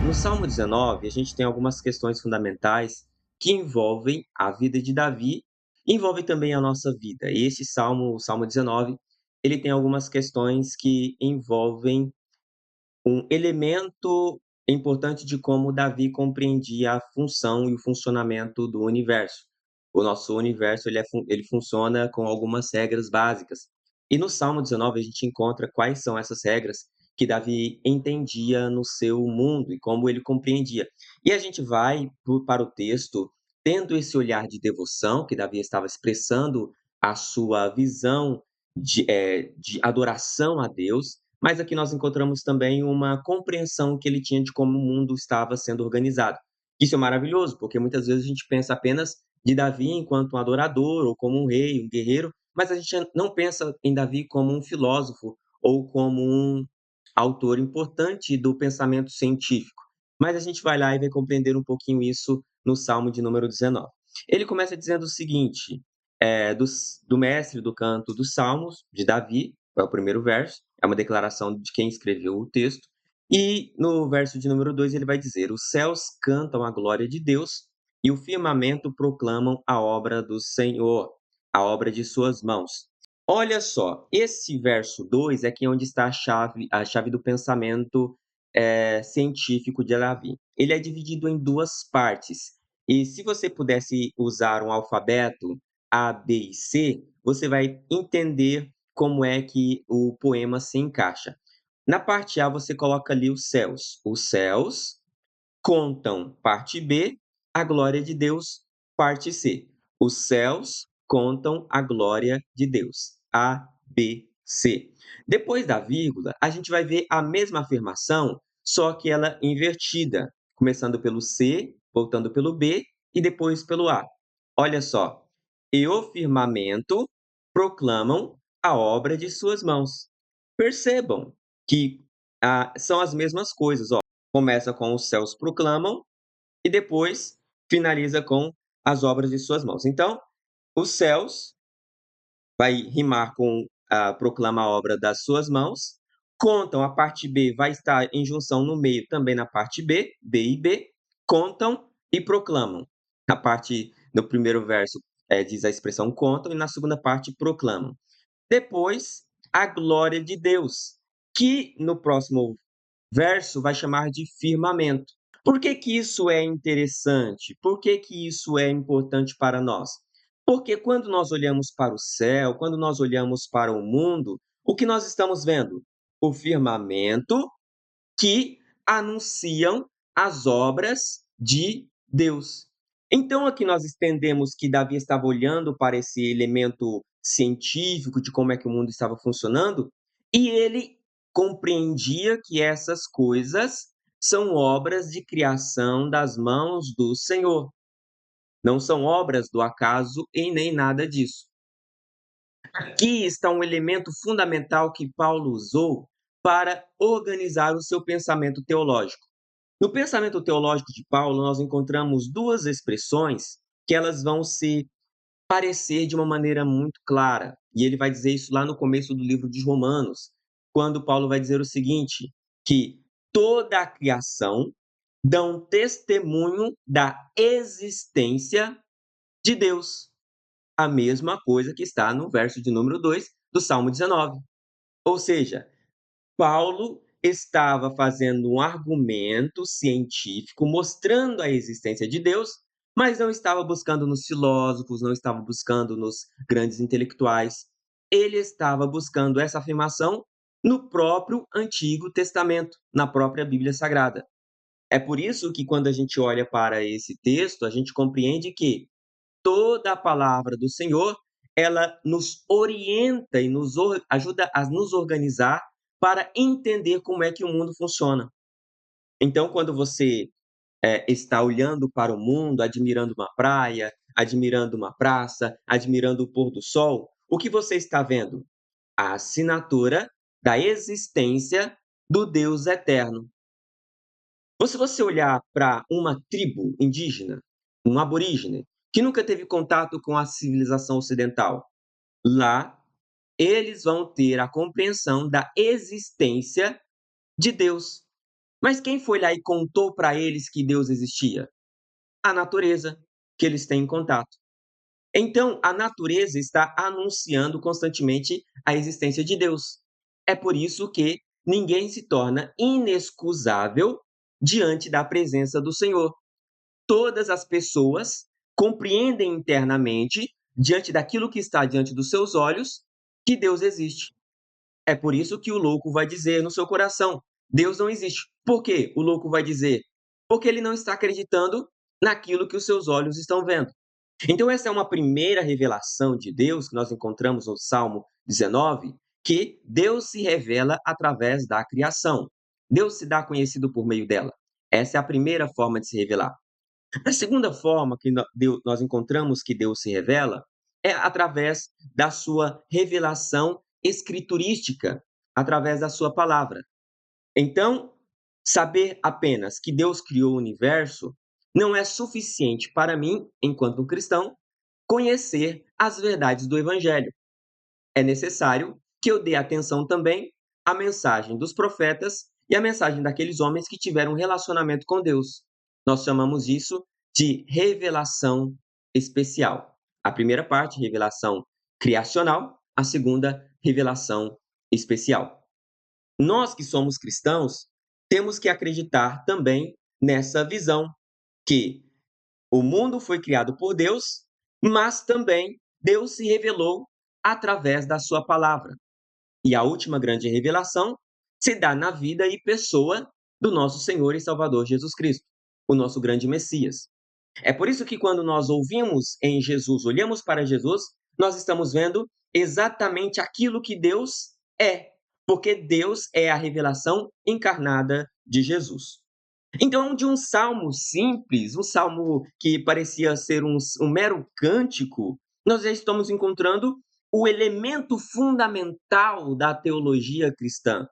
No Salmo 19, a gente tem algumas questões fundamentais que envolvem a vida de Davi, e envolvem também a nossa vida. E esse salmo, o Salmo 19, ele tem algumas questões que envolvem um elemento importante de como Davi compreendia a função e o funcionamento do universo. O nosso universo ele funciona com algumas regras básicas. E no Salmo 19 a gente encontra quais são essas regras que Davi entendia no seu mundo e como ele compreendia. E a gente vai para o texto tendo esse olhar de devoção, que Davi estava expressando a sua visão de adoração a Deus, mas aqui nós encontramos também uma compreensão que ele tinha de como o mundo estava sendo organizado. Isso é maravilhoso, porque muitas vezes a gente pensa apenas de Davi enquanto um adorador, ou como um rei, um guerreiro, mas a gente não pensa em Davi como um filósofo ou como um autor importante do pensamento científico. Mas a gente vai lá e vai compreender um pouquinho isso no Salmo de número 19. Ele começa dizendo o seguinte: do mestre do canto dos Salmos, de Davi, é o primeiro verso, é uma declaração de quem escreveu o texto. E no verso de número 2 ele vai dizer: Os céus cantam a glória de Deus e o firmamento proclamam a obra do Senhor, a obra de suas mãos. Olha só, esse verso 2 é aqui onde está a chave do pensamento científico de Davi. Ele é dividido em duas partes. E se você pudesse usar um alfabeto A, B e C, você vai entender como é que o poema se encaixa. Na parte A, você coloca ali os céus. Os céus contam, parte B, a glória de Deus, parte C. Os céus contam a glória de Deus. A, B, C. Depois da vírgula, a gente vai ver a mesma afirmação, só que ela invertida, começando pelo C, voltando pelo B e depois pelo A. Olha só. E o firmamento proclamam a obra de suas mãos. Percebam que são as mesmas coisas. Ó. Começa com os céus proclamam e depois finaliza com as obras de suas mãos. Então, os céus vai rimar com proclama a obra das suas mãos. Contam, a parte B vai estar em junção no meio também na parte B, B e B. Contam e proclamam. Na parte, no primeiro verso, diz a expressão contam, e na segunda parte, proclamam. Depois, a glória de Deus, que no próximo verso vai chamar de firmamento. Por que que isso é interessante? Por que que isso é importante para nós? Porque quando nós olhamos para o céu, quando nós olhamos para o mundo, o que nós estamos vendo? O firmamento que anunciam as obras de Deus. Então, aqui nós entendemos que Davi estava olhando para esse elemento científico de como é que o mundo estava funcionando, e ele compreendia que essas coisas são obras de criação das mãos do Senhor. Não são obras do acaso e nem nada disso. Aqui está um elemento fundamental que Paulo usou para organizar o seu pensamento teológico. No pensamento teológico de Paulo, nós encontramos duas expressões que elas vão se parecer de uma maneira muito clara. E ele vai dizer isso lá no começo do livro de Romanos, quando Paulo vai dizer o seguinte: que toda a criação dá um testemunho da existência de Deus. A mesma coisa que está no verso de número 2 do Salmo 19. Ou seja, Paulo estava fazendo um argumento científico mostrando a existência de Deus, mas não estava buscando nos filósofos, não estava buscando nos grandes intelectuais. Ele estava buscando essa afirmação no próprio Antigo Testamento, na própria Bíblia Sagrada. É por isso que, quando a gente olha para esse texto, a gente compreende que toda a palavra do Senhor, ela nos orienta e ajuda a nos organizar para entender como é que o mundo funciona. Então, quando você está olhando para o mundo, admirando uma praia, admirando uma praça, admirando o pôr do sol, o que você está vendo? A assinatura da existência do Deus eterno. Ou se você olhar para uma tribo indígena, um aborígene, que nunca teve contato com a civilização ocidental, lá eles vão ter a compreensão da existência de Deus. Mas quem foi lá e contou para eles que Deus existia? A natureza que eles têm em contato. Então, a natureza está anunciando constantemente a existência de Deus. É por isso que ninguém se torna inexcusável diante da presença do Senhor. Todas as pessoas compreendem internamente, diante daquilo que está diante dos seus olhos, que Deus existe. É por isso que o louco vai dizer no seu coração: Deus não existe. Por quê? O louco vai dizer: porque ele não está acreditando naquilo que os seus olhos estão vendo. Então, essa é uma primeira revelação de Deus que nós encontramos no Salmo 19, que Deus se revela através da criação. Deus se dá conhecido por meio dela. Essa é a primeira forma de se revelar. A segunda forma que nós encontramos que Deus se revela é através da sua revelação escriturística, através da sua palavra. Então, saber apenas que Deus criou o universo não é suficiente para mim, enquanto cristão, conhecer as verdades do Evangelho. É necessário que eu dê atenção também à mensagem dos profetas e à mensagem daqueles homens que tiveram um relacionamento com Deus. Nós chamamos isso de revelação especial. A primeira parte, revelação criacional, a segunda, revelação especial. Nós que somos cristãos, temos que acreditar também nessa visão que o mundo foi criado por Deus, mas também Deus se revelou através da sua palavra. E a última grande revelação se dá na vida e pessoa do nosso Senhor e Salvador Jesus Cristo, o nosso grande Messias. É por isso que quando nós ouvimos em Jesus, olhamos para Jesus, nós estamos vendo exatamente aquilo que Deus é, porque Deus é a revelação encarnada de Jesus. Então, de um salmo simples, um salmo que parecia ser um mero cântico, nós já estamos encontrando o elemento fundamental da teologia cristã.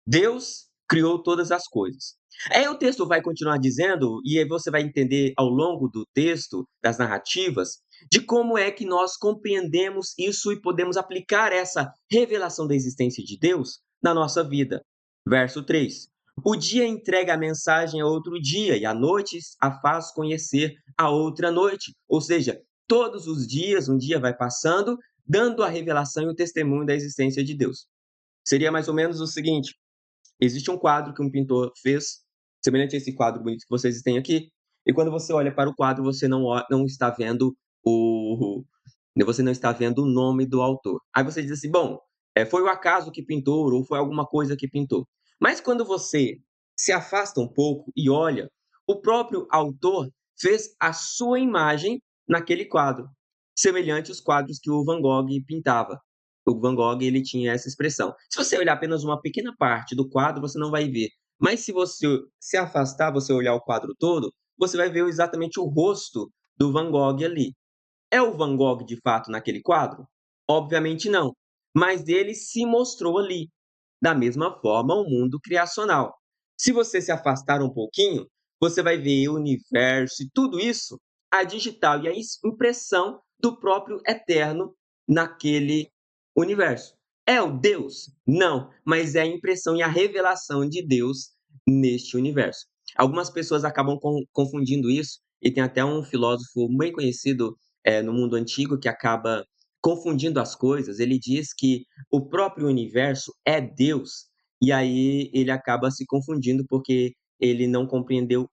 Deus criou todas as coisas. Aí o texto vai continuar dizendo, e aí você vai entender ao longo do texto, das narrativas, de como é que nós compreendemos isso e podemos aplicar essa revelação da existência de Deus na nossa vida. Verso 3. O dia entrega a mensagem a outro dia, e a noite a faz conhecer a outra noite. Ou seja, todos os dias, um dia vai passando, dando a revelação e o testemunho da existência de Deus. Seria mais ou menos o seguinte: existe um quadro que um pintor fez, semelhante a esse quadro bonito que vocês têm aqui, e quando você olha para o quadro, você não está vendo você não está vendo o nome do autor. Aí você diz assim: bom, foi o acaso que pintou, ou foi alguma coisa que pintou. Mas quando você se afasta um pouco e olha, o próprio autor fez a sua imagem naquele quadro, semelhante aos quadros que o Van Gogh pintava. O Van Gogh, ele tinha essa expressão. Se você olhar apenas uma pequena parte do quadro, você não vai ver. Mas se você se afastar, você olhar o quadro todo, você vai ver exatamente o rosto do Van Gogh ali. É o Van Gogh de fato naquele quadro? Obviamente não, mas ele se mostrou ali. Da mesma forma, o mundo criacional. Se você se afastar um pouquinho, você vai ver o universo e tudo isso, a digital e a impressão do próprio eterno naquele universo. É o Deus? Não, mas é a impressão e a revelação de Deus neste universo. Algumas pessoas acabam confundindo isso, e tem até um filósofo bem conhecido no mundo antigo que acaba confundindo as coisas. Ele diz que o próprio universo é Deus, e aí ele acaba se confundindo porque ele não compreendeu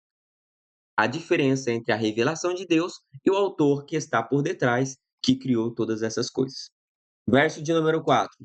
a diferença entre a revelação de Deus e o autor que está por detrás, que criou todas essas coisas. Verso de número 4.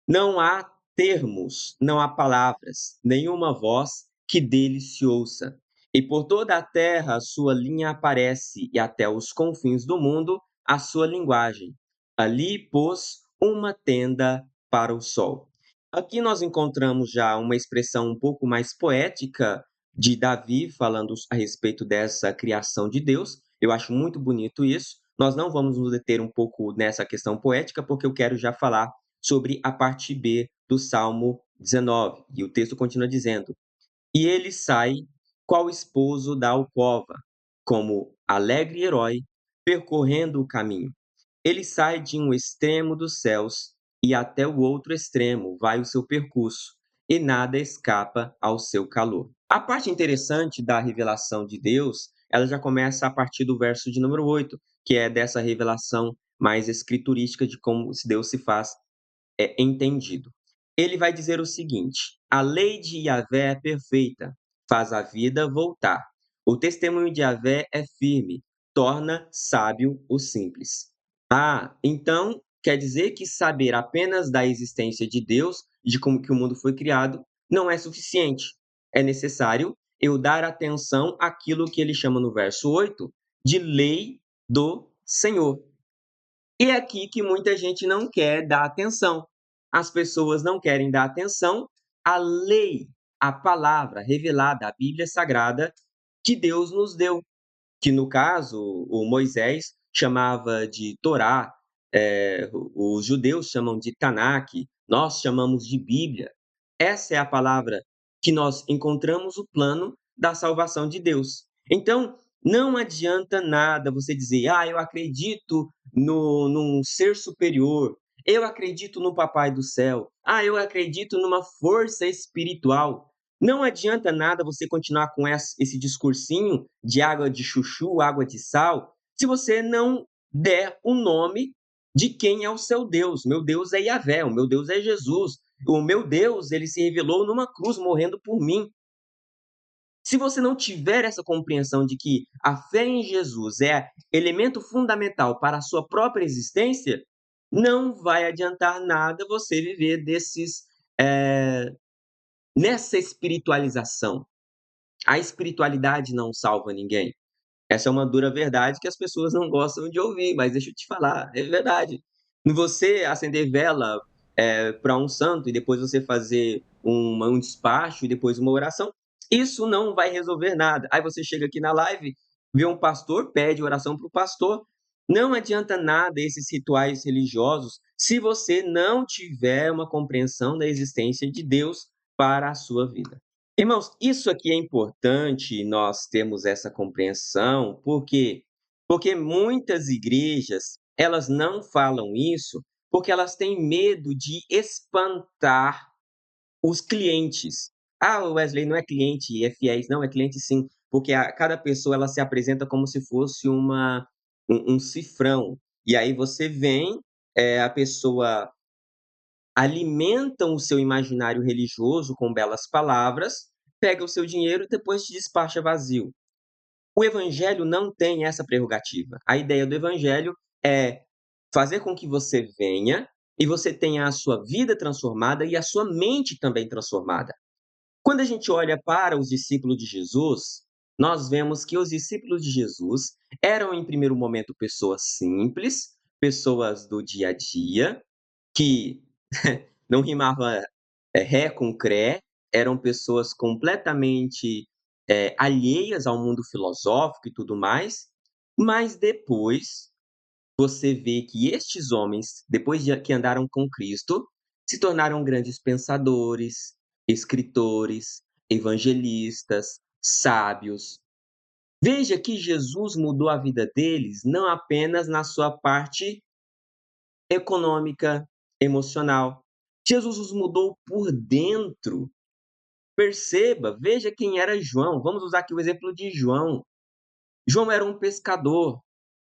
Não há termos, não há palavras, nenhuma voz que dele se ouça. E por toda a terra a sua linha aparece, e até os confins do mundo a sua linguagem. Ali pôs uma tenda para o sol. Aqui nós encontramos já uma expressão um pouco mais poética de Davi falando a respeito dessa criação de Deus. Eu acho muito bonito isso. Nós não vamos nos deter um pouco nessa questão poética, porque eu quero já falar sobre a parte B do Salmo 19. E o texto continua dizendo: E ele sai, qual esposo da alcova, como alegre herói, percorrendo o caminho. Ele sai de um extremo dos céus e até o outro extremo vai o seu percurso, e nada escapa ao seu calor. A parte interessante da revelação de Deus, ela já começa a partir do verso de número 8, que é dessa revelação mais escriturística de como Deus se faz entendido. Ele vai dizer o seguinte: a lei de Yahvé é perfeita, faz a vida voltar. O testemunho de Yahvé é firme, torna sábio o simples. Ah, então quer dizer que saber apenas da existência de Deus, de como que o mundo foi criado, não é suficiente. É necessário eu dar atenção àquilo que ele chama no verso 8 de lei do Senhor. E é aqui que muita gente não quer dar atenção. As pessoas não querem dar atenção à lei, à palavra revelada, à Bíblia Sagrada que Deus nos deu, que no caso o Moisés chamava de Torá, os judeus chamam de Tanakh, nós chamamos de Bíblia. Essa é a palavra que nós encontramos o plano da salvação de Deus. Então, não adianta nada você dizer: "Ah, eu acredito no num ser superior, eu acredito no papai do céu, ah, eu acredito numa força espiritual". Não adianta nada você continuar com esse discursinho de água de chuchu, água de sal, se você não der o nome de quem é o seu Deus. Meu Deus é Yahvé, o meu Deus é Jesus. O meu Deus, ele se revelou numa cruz morrendo por mim. Se você não tiver essa compreensão de que a fé em Jesus é elemento fundamental para a sua própria existência, não vai adiantar nada você viver eh, nessa espiritualização. A espiritualidade não salva ninguém. Essa é uma dura verdade que as pessoas não gostam de ouvir, mas deixa eu te falar, é verdade. Você acender vela, para um santo e depois você fazer um despacho e depois uma oração, isso não vai resolver nada. Aí você chega aqui na live, vê um pastor, pede oração para o pastor. Não adianta nada esses rituais religiosos se você não tiver uma compreensão da existência de Deus para a sua vida. Irmãos, isso aqui é importante nós termos essa compreensão, porque muitas igrejas, elas não falam isso, porque elas têm medo de espantar os clientes. "Ah, Wesley, não é cliente, é fiéis". Não, é cliente sim, porque cada pessoa ela se apresenta como se fosse um cifrão. E aí você vem, a pessoa alimentam o seu imaginário religioso com belas palavras, pega o seu dinheiro e depois te despacha vazio. O evangelho não tem essa prerrogativa. A ideia do evangelho é fazer com que você venha e você tenha a sua vida transformada e a sua mente também transformada. Quando a gente olha para os discípulos de Jesus, nós vemos que os discípulos de Jesus eram, em primeiro momento, pessoas simples, pessoas do dia a dia, que não rimava, ré com cré, eram pessoas completamente, alheias ao mundo filosófico e tudo mais, mas depois você vê que estes homens, depois de que andaram com Cristo, se tornaram grandes pensadores, escritores, evangelistas, sábios. Veja que Jesus mudou a vida deles não apenas na sua parte econômica, emocional. Jesus os mudou por dentro. Perceba, veja quem era João. Vamos usar aqui o exemplo de João. João era um pescador.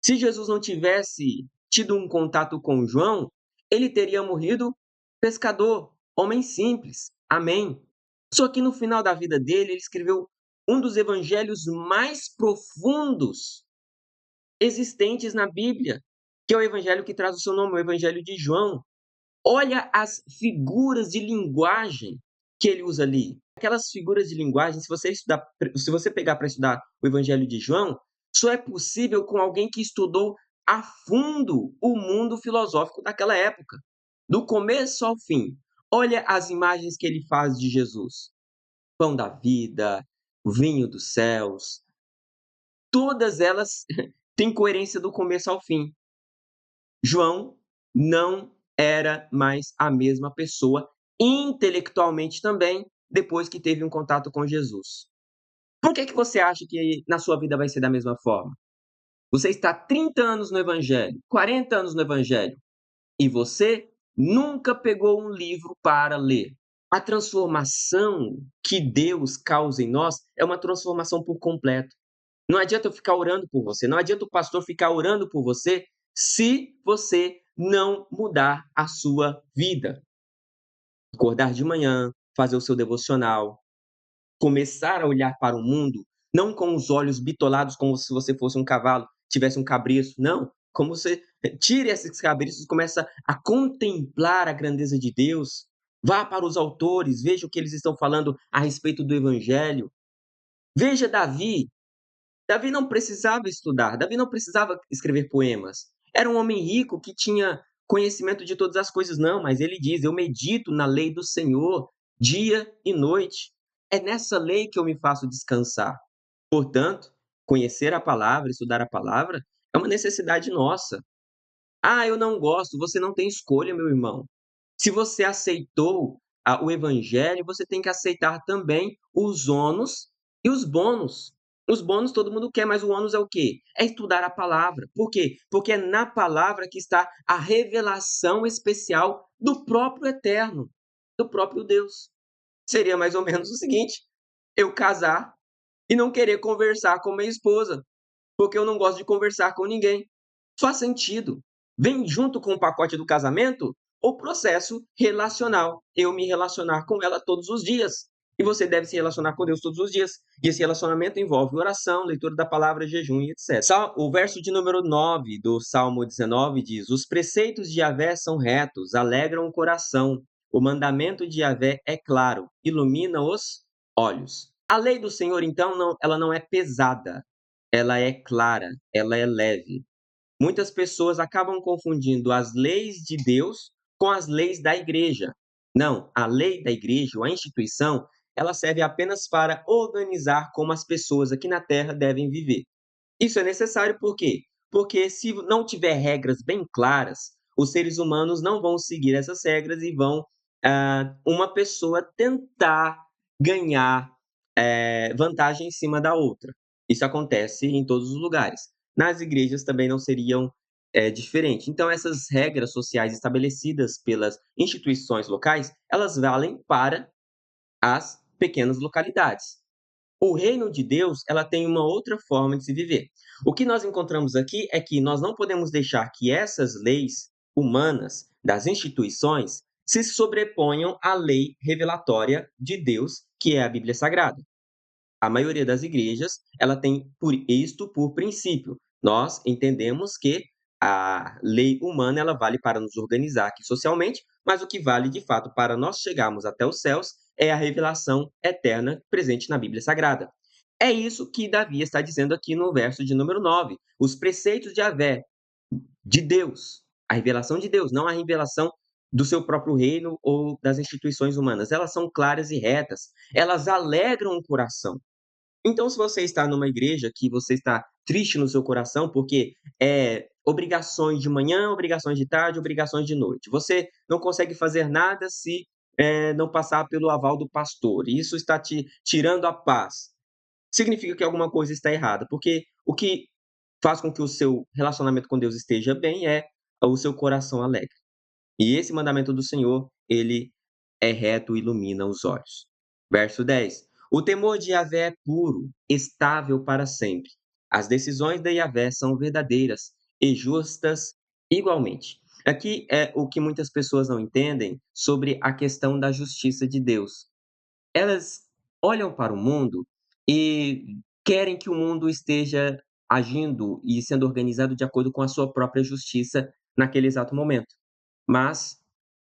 Se Jesus não tivesse tido um contato com João, ele teria morrido pescador, homem simples. Amém. Só que no final da vida dele, ele escreveu um dos evangelhos mais profundos existentes na Bíblia, que é o evangelho que traz o seu nome, o evangelho de João. Olha as figuras de linguagem que ele usa ali. Aquelas figuras de linguagem, se você pegar para estudar o Evangelho de João, só é possível com alguém que estudou a fundo o mundo filosófico daquela época, do começo ao fim. Olha as imagens que ele faz de Jesus: pão da vida, o vinho dos céus, todas elas têm coerência do começo ao fim. João não era mais a mesma pessoa, intelectualmente também, depois que teve um contato com Jesus. Por que você acha que na sua vida vai ser da mesma forma? Você está 30 anos no evangelho, 40 anos no evangelho, e você nunca pegou um livro para ler. A transformação que Deus causa em nós é uma transformação por completo. Não adianta eu ficar orando por você, não adianta o pastor ficar orando por você se você não mudar a sua vida. Acordar de manhã, fazer o seu devocional, começar a olhar para o mundo, não com os olhos bitolados como se você fosse um cavalo, tivesse um cabresto, não, como você tire esses cabriços e começa a contemplar a grandeza de Deus. Vá para os autores, veja o que eles estão falando a respeito do evangelho. Veja Davi. Davi não precisava estudar, Davi não precisava escrever poemas. Era um homem rico que tinha conhecimento de todas as coisas, não, mas ele diz: Eu medito na lei do Senhor dia e noite. É nessa lei que eu me faço descansar. Portanto, conhecer a palavra, estudar a palavra, é uma necessidade nossa. Ah, eu não gosto, você não tem escolha, meu irmão. Se você aceitou o evangelho, você tem que aceitar também os ônus e os bônus. Os bônus todo mundo quer, mas o ônus é o quê? É estudar a palavra. Por quê? Porque é na palavra que está a revelação especial do próprio eterno, do próprio Deus. Seria mais ou menos o seguinte: eu casar e não querer conversar com minha esposa, porque eu não gosto de conversar com ninguém. Faz sentido. Vem junto com o pacote do casamento o processo relacional. Eu me relacionar com ela todos os dias. E você deve se relacionar com Deus todos os dias. E esse relacionamento envolve oração, leitura da palavra, jejum e etc. O verso de número 9 do Salmo 19 diz: Os preceitos de Yahvé são retos, alegram o coração. O mandamento de Yahvé é claro, ilumina os olhos. A lei do Senhor, então, ela não é pesada, ela é clara, ela é leve. Muitas pessoas acabam confundindo as leis de Deus com as leis da igreja. Não, a lei da igreja, ou a instituição, ela serve apenas para organizar como as pessoas aqui na Terra devem viver. Isso é necessário por quê? Porque se não tiver regras bem claras, os seres humanos não vão seguir essas regras e vão, uma pessoa tentar ganhar, vantagem em cima da outra. Isso acontece em todos os lugares. Nas igrejas também não seriam, diferente. Então essas regras sociais estabelecidas pelas instituições locais, elas valem para as pequenas localidades. O reino de Deus, ela tem uma outra forma de se viver. O que nós encontramos aqui é que nós não podemos deixar que essas leis humanas das instituições se sobreponham à lei revelatória de Deus, que é a Bíblia Sagrada. A maioria das igrejas, ela tem por isto por princípio. Nós entendemos que a lei humana, ela vale para nos organizar aqui socialmente, mas o que vale de fato para nós chegarmos até os céus é a revelação eterna presente na Bíblia Sagrada. É isso que Davi está dizendo aqui no verso de número 9. Os preceitos de Yahvé, de Deus, a revelação de Deus, não a revelação do seu próprio reino ou das instituições humanas. Elas são claras e retas, elas alegram o coração. Então, se você está numa igreja que você está triste no seu coração, porque é obrigações de manhã, obrigações de tarde, obrigações de noite. Você não consegue fazer nada se não passar pelo aval do pastor. E isso está te tirando a paz. Significa que alguma coisa está errada, porque o que faz com que o seu relacionamento com Deus esteja bem é o seu coração alegre. E esse mandamento do Senhor, ele é reto e ilumina os olhos. Verso 10. O temor de Yahvé é puro, estável para sempre. As decisões de Yahvé são verdadeiras e justas igualmente. Aqui é o que muitas pessoas não entendem sobre a questão da justiça de Deus. Elas olham para o mundo e querem que o mundo esteja agindo e sendo organizado de acordo com a sua própria justiça naquele exato momento. Mas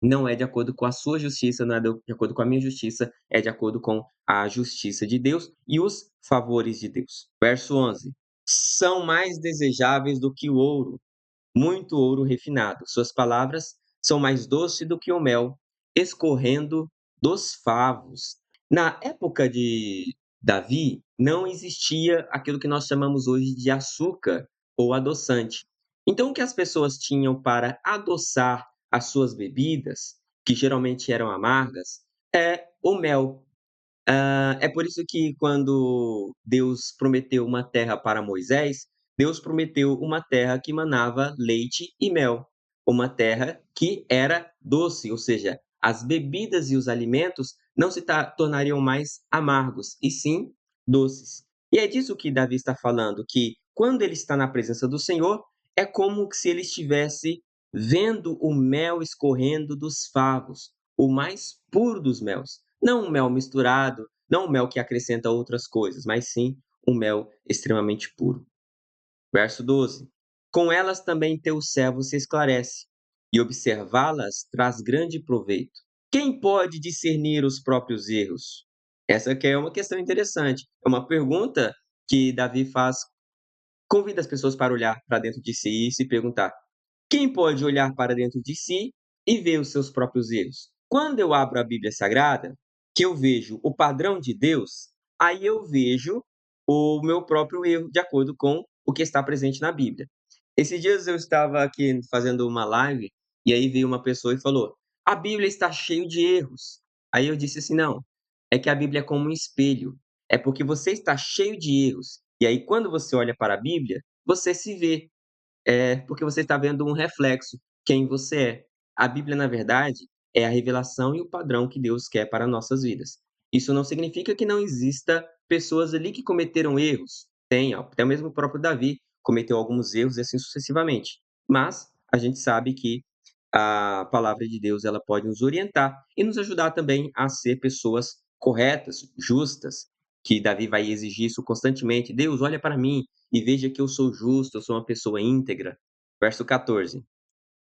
não é de acordo com a sua justiça, não é de acordo com a minha justiça, é de acordo com a justiça de Deus e os favores de Deus. Verso 11: São mais desejáveis do que o ouro, muito ouro refinado. Suas palavras são mais doces do que o mel, escorrendo dos favos. Na época de Davi, não existia aquilo que nós chamamos hoje de açúcar ou adoçante. Então, o que as pessoas tinham para adoçar as suas bebidas, que geralmente eram amargas, é o mel. É por isso que quando Deus prometeu uma terra para Moisés, Deus prometeu uma terra que manava leite e mel, uma terra que era doce, ou seja, as bebidas e os alimentos não se tornariam mais amargos, e sim doces. E é disso que Davi está falando, que quando ele está na presença do Senhor, é como se ele estivesse vendo o mel escorrendo dos favos, o mais puro dos mels. Não um mel misturado, não um mel que acrescenta outras coisas, mas sim um mel extremamente puro. Verso 12: Com elas também teu servo se esclarece, e observá-las traz grande proveito. Quem pode discernir os próprios erros? Essa aqui é uma questão interessante. É uma pergunta que Davi faz, convida as pessoas para olhar para dentro de si e se perguntar: quem pode olhar para dentro de si e ver os seus próprios erros? Quando eu abro a Bíblia Sagrada, que eu vejo o padrão de Deus, aí eu vejo o meu próprio erro, de acordo com o que está presente na Bíblia. Esses dias eu estava aqui fazendo uma live, e aí veio uma pessoa e falou: a Bíblia está cheia de erros. Aí eu disse assim: não, é que a Bíblia é como um espelho. É porque você está cheio de erros. E aí, quando você olha para a Bíblia, você se vê. É, porque você está vendo um reflexo, quem você é. A Bíblia, na verdade, é a revelação e o padrão que Deus quer para nossas vidas. Isso não significa que não exista pessoas ali que cometeram erros. Tem, ó, até mesmo o próprio Davi cometeu alguns erros e assim sucessivamente. Mas a gente sabe que a palavra de Deus ela pode nos orientar e nos ajudar também a ser pessoas corretas, justas, que Davi vai exigir isso constantemente. Deus, olha para mim e veja que eu sou justo, eu sou uma pessoa íntegra. Verso 14.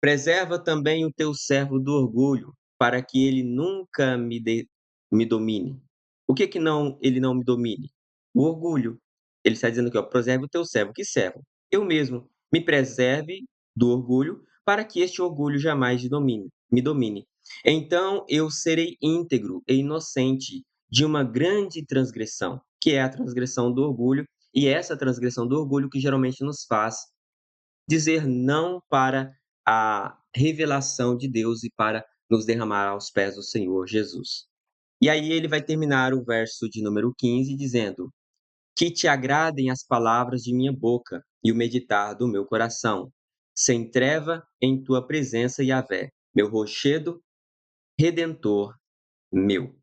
Preserva também o teu servo do orgulho, para que ele nunca me domine. O que que não ele não me domine? O orgulho. Ele está dizendo aqui, ó, preserve o teu servo. Que servo? Eu mesmo. Me preserve do orgulho, para que este orgulho jamais me domine. Então eu serei íntegro e inocente de uma grande transgressão, que é a transgressão do orgulho, e é essa transgressão do orgulho que geralmente nos faz dizer não para a revelação de Deus e para nos derramar aos pés do Senhor Jesus. E aí ele vai terminar o verso de número 15 dizendo: que te agradem as palavras de minha boca e o meditar do meu coração, sem treva em tua presença, Yahvé, meu rochedo redentor meu.